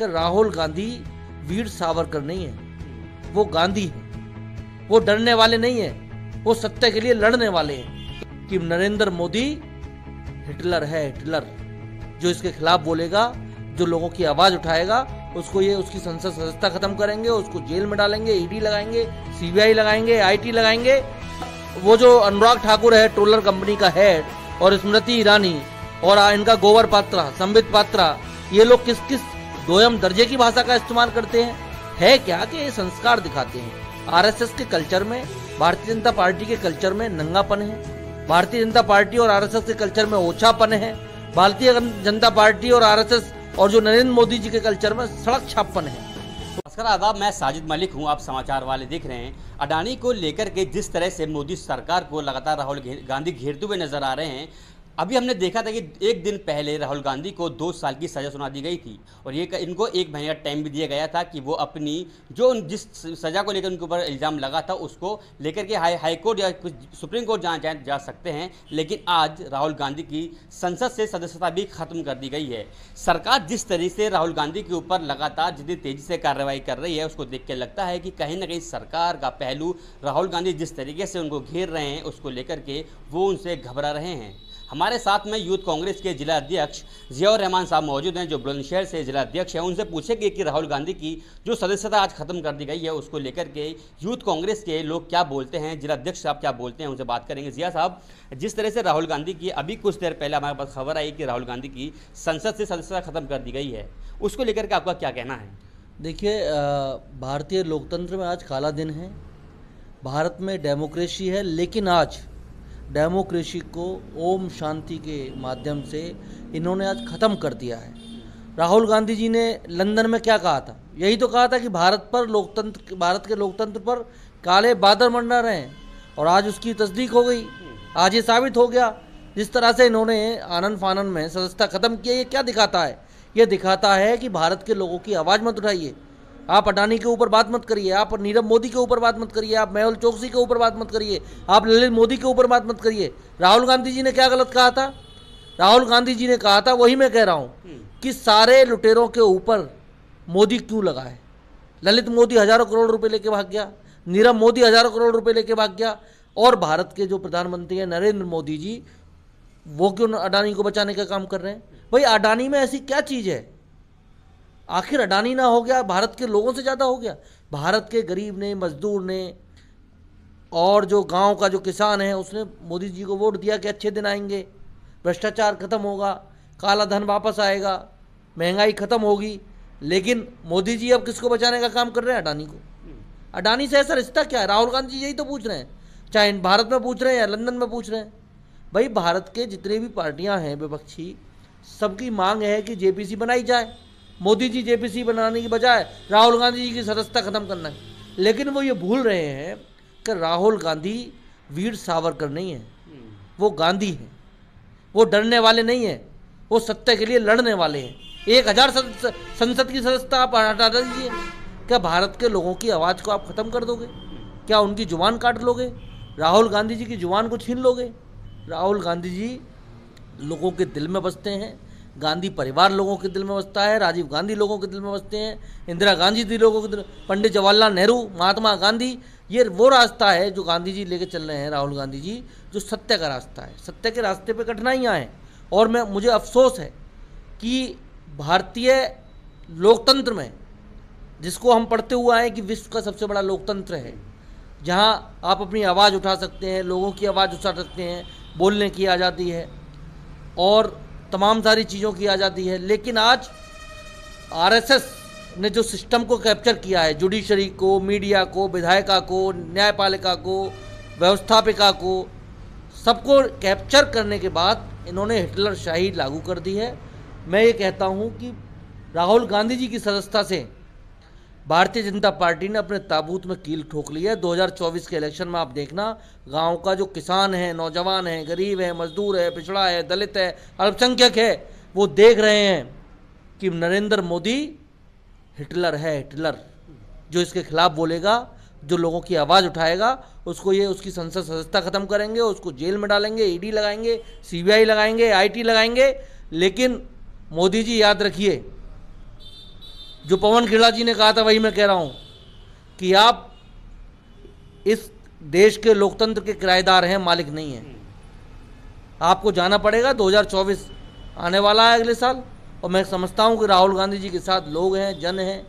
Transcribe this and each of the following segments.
कि राहुल गांधी वीर सावरकर नहीं है, वो गांधी है। वो डरने वाले नहीं है, वो सत्य के लिए लड़ने वाले हैं। कि नरेंद्र मोदी हिटलर है, हिटलर। जो इसके खिलाफ बोलेगा, जो लोगों की आवाज उठाएगा, उसको ये उसकी संसद सदस्यता खत्म करेंगे, उसको जेल में डालेंगे, ईडी लगाएंगे, सीबीआई लगाएंगे, आईटी लगाएंगे। वो जो अनुराग ठाकुर है, ट्रोलर कंपनी का हेड, और स्मृति ईरानी और इनका गोवर पात्रा, संबित पात्रा, ये लोग किस किस दोयम दर्जे की भाषा का इस्तेमाल करते हैं? है क्या कि ये संस्कार दिखाते हैं। आरएसएस के कल्चर में, भारतीय जनता पार्टी के कल्चर में नंगापन है। भारतीय जनता पार्टी और आरएसएस के कल्चर में ओछापन है। भारतीय जनता पार्टी और आरएसएस और जो नरेंद्र मोदी जी के कल्चर में सड़क छापन है। नमस्कार, आदाब। मैं साजिद मलिक हूं, आप समाचार वाले देख रहे हैं। अडानी को लेकर के जिस तरह से मोदी सरकार को लगातार राहुल गांधी घेरते हुए नजर आ रहे हैं, अभी हमने देखा था कि एक दिन पहले राहुल गांधी को 2 साल की सज़ा सुना दी गई थी और ये इनको 1 महीने का टाइम भी दिया गया था कि वो अपनी जो जिस सज़ा को लेकर उनके ऊपर इल्ज़ाम लगा था उसको लेकर के हाई कोर्ट या कुछ सुप्रीम कोर्ट जा सकते हैं। लेकिन आज राहुल गांधी की संसद से सदस्यता भी खत्म कर दी गई है। सरकार जिस तरीके से राहुल गांधी के ऊपर लगातार जितनी तेज़ी से कार्रवाई कर रही है, उसको देख के लगता है कि कहीं ना कहीं सरकार का पहलू राहुल गांधी जिस तरीके से उनको घेर रहे हैं उसको लेकर के वो उनसे घबरा रहे हैं। हमारे साथ में यूथ कांग्रेस के जिला अध्यक्ष जियाउर रहमान साहब मौजूद हैं, जो बुलंदशहर से जिला अध्यक्ष हैं। उनसे पूछेंगे कि राहुल गांधी की जो सदस्यता आज खत्म कर दी गई है उसको लेकर के यूथ कांग्रेस के लोग क्या बोलते हैं, जिला अध्यक्ष साहब क्या बोलते हैं, उनसे बात करेंगे। जिया साहब, जिस तरह से राहुल गांधी की अभी कुछ देर पहले हमारे पास खबर आई कि राहुल गांधी की संसद से सदस्यता खत्म कर दी गई है, उसको लेकर के आपका क्या कहना है? देखिए, भारतीय लोकतंत्र में आज काला दिन है। भारत में डेमोक्रेसी है, लेकिन आज डेमोक्रेसी को ओम शांति के माध्यम से इन्होंने आज ख़त्म कर दिया है। राहुल गांधी जी ने लंदन में क्या कहा था? यही तो कहा था कि भारत के लोकतंत्र पर काले बादल मंडरा रहे हैं, और आज उसकी तस्दीक हो गई। आज ये साबित हो गया। जिस तरह से इन्होंने आनन फानन में सदस्यता ख़त्म किया, ये क्या दिखाता है? ये दिखाता है कि भारत के लोगों की आवाज़ मत उठाइए। आप अडानी के ऊपर बात मत करिए, आप नीरव मोदी के ऊपर बात मत करिए, आप मेहुल चोकसी के ऊपर बात मत करिए, आप ललित मोदी के ऊपर बात मत करिए। राहुल गांधी जी ने क्या गलत कहा था? राहुल गांधी जी ने कहा था, वही मैं कह रहा हूं कि सारे लुटेरों के ऊपर मोदी क्यों लगा है। ललित मोदी हजारों करोड़ रुपए लेके भाग गया, नीरव मोदी हजारों करोड़ रुपए लेके भाग गया, और भारत के जो प्रधानमंत्री हैं नरेंद्र मोदी जी, वो क्यों अडानी को बचाने का काम कर रहे हैं? भाई, अडानी में ऐसी क्या चीज़ है? आखिर अडानी ना हो गया, भारत के लोगों से ज़्यादा हो गया। भारत के गरीब ने, मजदूर ने, और जो गांव का जो किसान है, उसने मोदी जी को वोट दिया कि अच्छे दिन आएंगे, भ्रष्टाचार खत्म होगा, काला धन वापस आएगा, महंगाई खत्म होगी। लेकिन मोदी जी अब किसको बचाने का काम कर रहे हैं? अडानी को। अडानी से ऐसा रिश्ता क्या है? राहुल गांधी यही तो पूछ रहे हैं, चाहे भारत में पूछ रहे हैं या लंदन में पूछ रहे हैं। भाई, भारत के जितने भी पार्टियाँ हैं विपक्षी, सबकी मांग है कि जेपीसी बनाई जाए। मोदी जी जेपीसी बनाने की बजाय राहुल गांधी जी की सदस्यता खत्म करना है। लेकिन वो ये भूल रहे हैं कि राहुल गांधी वीर सावरकर नहीं है, वो गांधी है। वो डरने वाले नहीं है, वो सत्य के लिए लड़ने वाले हैं। 1000 संसद की सदस्यता आप हटा दीजिए, क्या भारत के लोगों की आवाज़ को आप खत्म कर दोगे? क्या उनकी जुबान काट लोगे? राहुल गांधी जी की जुबान को छीन लोगे? राहुल गांधी जी लोगों के दिल में बसते हैं। गांधी परिवार लोगों के दिल में बसता है, राजीव गांधी लोगों के दिल में बसते हैं, इंदिरा गांधी जी लोगों के दिल, पंडित जवाहरलाल नेहरू, महात्मा गांधी, ये वो रास्ता है जो गांधी जी लेके चल रहे हैं, राहुल गांधी जी, जो सत्य का रास्ता है। सत्य के रास्ते पे कठिनाइयाँ हैं, और मुझे अफसोस है कि भारतीय लोकतंत्र में, जिसको हम पढ़ते हुए आए कि विश्व का सबसे बड़ा लोकतंत्र है, जहाँ आप अपनी आवाज़ उठा सकते हैं, लोगों की आवाज़ उठा सकते हैं, बोलने की आज़ादी है और तमाम सारी चीज़ों की आज़ादी है। लेकिन आज आरएसएस ने जो सिस्टम को कैप्चर किया है, जुडिशरी को, मीडिया को, विधायिका को, न्यायपालिका को, व्यवस्थापिका को, सबको कैप्चर करने के बाद इन्होंने हिटलर शाही लागू कर दी है। मैं ये कहता हूँ कि राहुल गांधी जी की सदस्यता से भारतीय जनता पार्टी ने अपने ताबूत में कील ठोक ली है। 2024 के इलेक्शन में आप देखना, गांव का जो किसान है, नौजवान है, गरीब है, मजदूर है, पिछड़ा है, दलित है, अल्पसंख्यक है, वो देख रहे हैं कि नरेंद्र मोदी हिटलर है, हिटलर। जो इसके खिलाफ बोलेगा, जो लोगों की आवाज़ उठाएगा, उसको ये उसकी संसद सदस्यता खत्म करेंगे, उसको जेल में डालेंगे, ईडी लगाएंगे, सीबीआई लगाएंगे, आईटी लगाएंगे। लेकिन मोदी जी याद रखिए, जो पवन खेड़ा जी ने कहा था वही मैं कह रहा हूँ कि आप इस देश के लोकतंत्र के किराएदार हैं, मालिक नहीं हैं। आपको जाना पड़ेगा। 2024 आने वाला है अगले साल, और मैं समझता हूँ कि राहुल गांधी जी के साथ लोग हैं, जन हैं,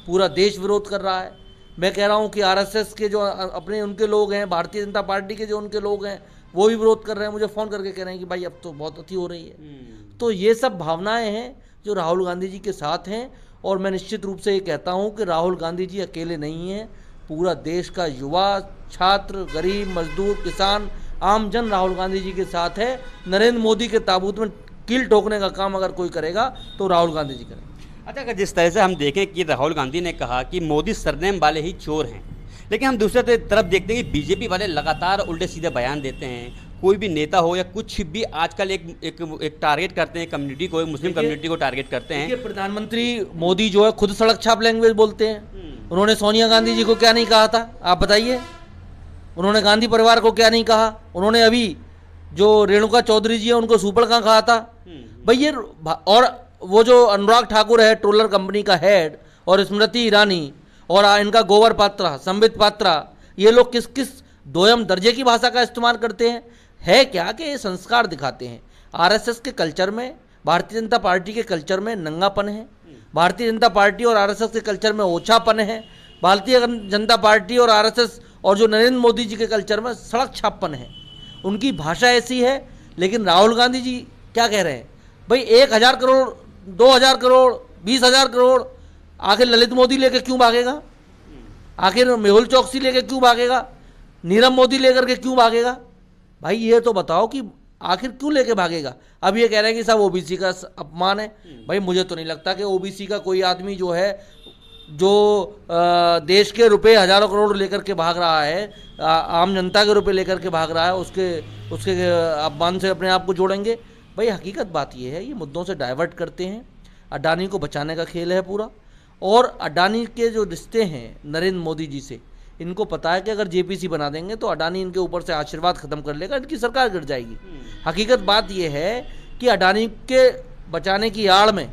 पूरा देश विरोध कर रहा है। मैं कह रहा हूँ कि आरएसएस के जो अपने उनके लोग हैं, भारतीय जनता पार्टी के जो उनके लोग हैं, वो भी विरोध कर रहे हैं। मुझे फ़ोन करके कह रहे हैं कि भाई अब तो बहुत अति हो रही है। तो ये सब भावनाएं हैं जो राहुल गांधी जी के साथ हैं, और मैं निश्चित रूप से ये कहता हूँ कि राहुल गांधी जी अकेले नहीं हैं। पूरा देश का युवा, छात्र, गरीब, मजदूर, किसान, आम जन राहुल गांधी जी के साथ है। नरेंद्र मोदी के ताबूत में कील ठोकने का काम अगर कोई करेगा तो राहुल गांधी जी करेंगे। अच्छा, अगर जिस तरह से हम देखें कि राहुल गांधी ने कहा कि मोदी सरनेम वाले ही चोर हैं, लेकिन हम दूसरे तरफ देखते हैं कि बीजेपी वाले लगातार उल्टे सीधे बयान देते हैं। कोई भी नेता हो या कुछ भी आजकल एक टारगेट करते हैं कम्युनिटी को, मुस्लिम कम्युनिटी को टारगेट करते हैं। प्रधानमंत्री मोदी जो है खुद सड़क छाप लैंग्वेज बोलते हैं। उन्होंने सोनिया गांधी जी को क्या नहीं कहा था, आप बताइए। उन्होंने गांधी परिवार को क्या नहीं कहा। उन्होंने अभी जो रेणुका चौधरी जी है उनको सुपर कहाँ कहा था भाई। ये और वो जो अनुराग ठाकुर है ट्रोलर कंपनी का हेड, और स्मृति ईरानी, और इनका गोवर पात्रा, संबित पात्रा, ये लोग किस किस दोयम दर्जे की भाषा का इस्तेमाल करते हैं। है क्या कि ये संस्कार दिखाते हैं। आरएसएस के कल्चर में, भारतीय जनता पार्टी के कल्चर में नंगापन है। भारतीय जनता पार्टी और आरएसएस के कल्चर में ओछापन है। भारतीय जनता पार्टी और आरएसएस और जो नरेंद्र मोदी जी के कल्चर में सड़क छापपन है। उनकी भाषा ऐसी है। लेकिन राहुल गांधी जी क्या कह रहे हैं भाई, 1000 करोड़, 2000 करोड़, 20,000 करोड़, आखिर ललित मोदी लेके क्यों भागेगा? आखिर मेहुल चौकसी लेके क्यों भागेगा? नीरव मोदी लेकर के क्यों भागेगा? भाई ये तो बताओ कि आखिर क्यों लेके भागेगा। अब ये कह रहे हैं कि सब ओबीसी का अपमान है। भाई मुझे तो नहीं लगता कि ओबीसी का कोई आदमी जो है, जो देश के रुपए हजारों करोड़ लेकर के भाग रहा है, आम जनता के रुपए लेकर के भाग रहा है, उसके अपमान से अपने आप को जोड़ेंगे। भाई हकीकत बात ये है, ये मुद्दों से डाइवर्ट करते हैं। अडानी को बचाने का खेल है पूरा। और अडानी के जो रिश्ते हैं नरेंद्र मोदी जी से, इनको पता है कि अगर जेपीसी बना देंगे तो अडानी इनके ऊपर से आशीर्वाद खत्म कर लेगा, इनकी सरकार गिर जाएगी। हकीकत बात यह है कि अडानी के बचाने की आड़ में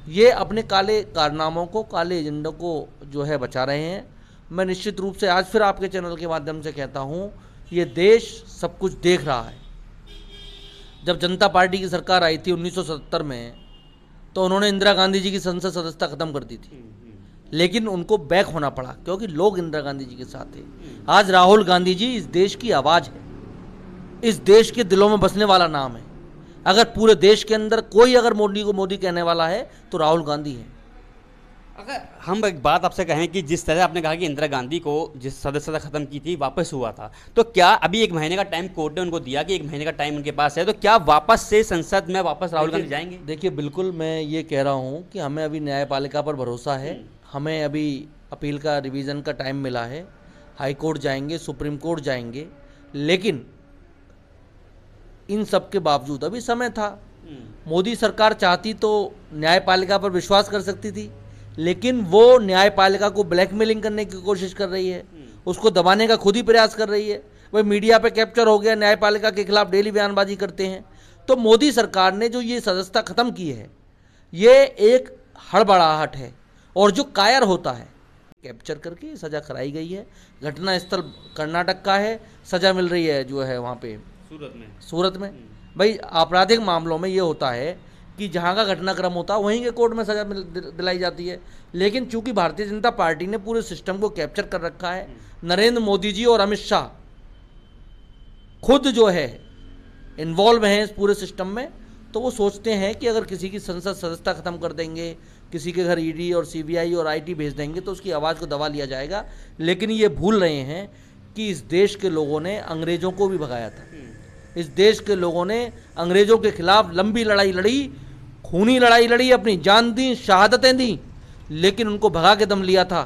ये अपने काले कारनामों को, काले एजेंडों को जो है बचा रहे हैं। मैं निश्चित रूप से आज फिर आपके चैनल के माध्यम से कहता हूँ, ये देश सब कुछ देख रहा है। जब जनता पार्टी की सरकार आई थी 1977 में, तो उन्होंने इंदिरा गांधी जी की संसद सदस्यता खत्म कर दी थी, लेकिन उनको बैक होना पड़ा क्योंकि लोग इंदिरा गांधी जी के साथ थे। आज राहुल गांधी जी इस देश की आवाज़ है, इस देश के दिलों में बसने वाला नाम है। अगर पूरे देश के अंदर कोई अगर मोदी को मोदी कहने वाला है तो राहुल गांधी है। अगर हम एक बात आपसे कहें कि जिस तरह आपने कहा कि इंदिरा गांधी को जिस सदस्यता खत्म की थी वापस हुआ था, तो क्या अभी 1 महीने का टाइम कोर्ट ने उनको दिया कि 1 महीने का टाइम उनके पास है, तो क्या वापस से संसद में वापस राहुल गांधी जाएंगे? देखिए बिल्कुल, मैं ये कह रहा हूँ कि हमें अभी न्यायपालिका पर भरोसा है। हमें अभी अपील का रिवीजन का टाइम मिला है। हाई कोर्ट जाएंगे, सुप्रीम कोर्ट जाएंगे, लेकिन इन सब के बावजूद अभी समय था। मोदी सरकार चाहती तो न्यायपालिका पर विश्वास कर सकती थी, लेकिन वो न्यायपालिका को ब्लैकमेलिंग करने की कोशिश कर रही है, उसको दबाने का खुद ही प्रयास कर रही है। वह मीडिया पे कैप्चर हो गया, न्यायपालिका के खिलाफ डेली बयानबाजी करते हैं। तो मोदी सरकार ने जो ये सदस्यता खत्म की है, ये एक हड़बड़ाहट है। और जो कायर होता है, कैप्चर करके सज़ा कराई गई है। घटना स्थल कर्नाटक का है, सज़ा मिल रही है जो है वहाँ पे सूरत में। भाई आपराधिक मामलों में ये होता है कि जहाँ का घटनाक्रम होता है वहीं के कोर्ट में सज़ा दिलाई जाती है। लेकिन चूंकि भारतीय जनता पार्टी ने पूरे सिस्टम को कैप्चर कर रखा है, नरेंद्र मोदी जी और अमित शाह खुद जो है इन्वॉल्व हैं इस पूरे सिस्टम में, तो वो सोचते हैं कि अगर किसी की संसद सदस्यता खत्म कर देंगे, किसी के घर ईडी और सीबीआई और आईटी भेज देंगे तो उसकी आवाज़ को दबा लिया जाएगा। लेकिन ये भूल रहे हैं कि इस देश के लोगों ने अंग्रेज़ों को भी भगाया था। इस देश के लोगों ने अंग्रेज़ों के खिलाफ लंबी लड़ाई लड़ी, खूनी लड़ाई लड़ी, अपनी जान दी, शहादतें दी, लेकिन उनको भगा के दम लिया था।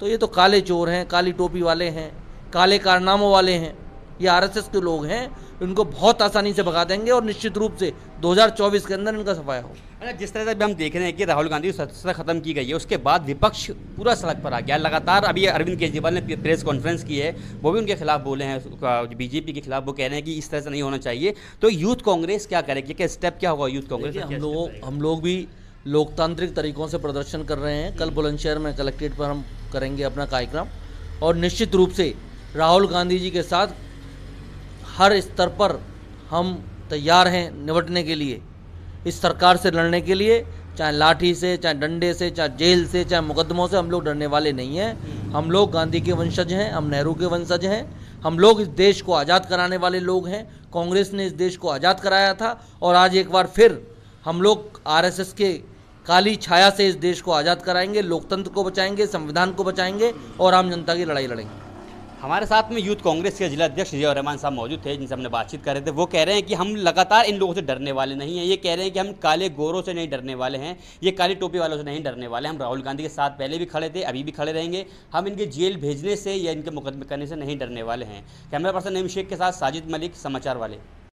तो ये तो काले चोर हैं, काली टोपी वाले हैं, काले कारनामों वाले हैं, ये आरएसएस के लोग हैं। इनको बहुत आसानी से भगा देंगे और निश्चित रूप से 2024 के अंदर इनका सफाया हो। अच्छा, जिस तरह से भी हम देख रहे हैं कि राहुल गांधी की सदस्यता खत्म की गई है, उसके बाद विपक्ष पूरा सड़क पर आ गया लगातार। अभी अरविंद केजरीवाल ने प्रेस कॉन्फ्रेंस की है, वो भी उनके खिलाफ बोले हैं, बीजेपी के खिलाफ। वो कह रहे हैं कि इस तरह से नहीं होना चाहिए। तो यूथ कांग्रेस क्या करेगी, क्या स्टेप क्या होगा यूथ कांग्रेस? हम लोग भी लोकतांत्रिक तरीकों से प्रदर्शन कर रहे हैं। कल बुलंदशहर में कलेक्ट्रेट पर हम करेंगे अपना कार्यक्रम और निश्चित रूप से राहुल गांधी जी के साथ हर स्तर पर हम तैयार हैं निपटने के लिए, इस सरकार से लड़ने के लिए, चाहे लाठी से, चाहे डंडे से, चाहे जेल से, चाहे मुकदमों से। हम लोग डरने वाले नहीं हैं। हम लोग गांधी के वंशज हैं, हम नेहरू के वंशज हैं। हम लोग इस देश को आज़ाद कराने वाले लोग हैं। कांग्रेस ने इस देश को आज़ाद कराया था और आज एक बार फिर हम लोग आरएसएस के काली छाया से इस देश को आज़ाद कराएंगे, लोकतंत्र को बचाएंगे, संविधान को बचाएंगे और आम जनता की लड़ाई लड़ेंगे। हमारे साथ में यूथ कांग्रेस के जिला अध्यक्ष जियाउर रहमान साहब मौजूद थे, जिनसे हमने बातचीत कर रहे थे। वो कह रहे हैं कि हम लगातार इन लोगों से डरने वाले नहीं हैं। ये कह रहे हैं कि हम काले गोरों से नहीं डरने वाले हैं, ये काली टोपी वालों से नहीं डरने वाले हैं। हम राहुल गांधी के साथ पहले भी खड़े थे, अभी भी खड़े रहेंगे। हम इनके जेल भेजने से या इनके मुकदमे करने से नहीं डरने वाले हैं। कैमरा पर्सन नईम शेख के साथ साजिद मलिक, समाचार वाले।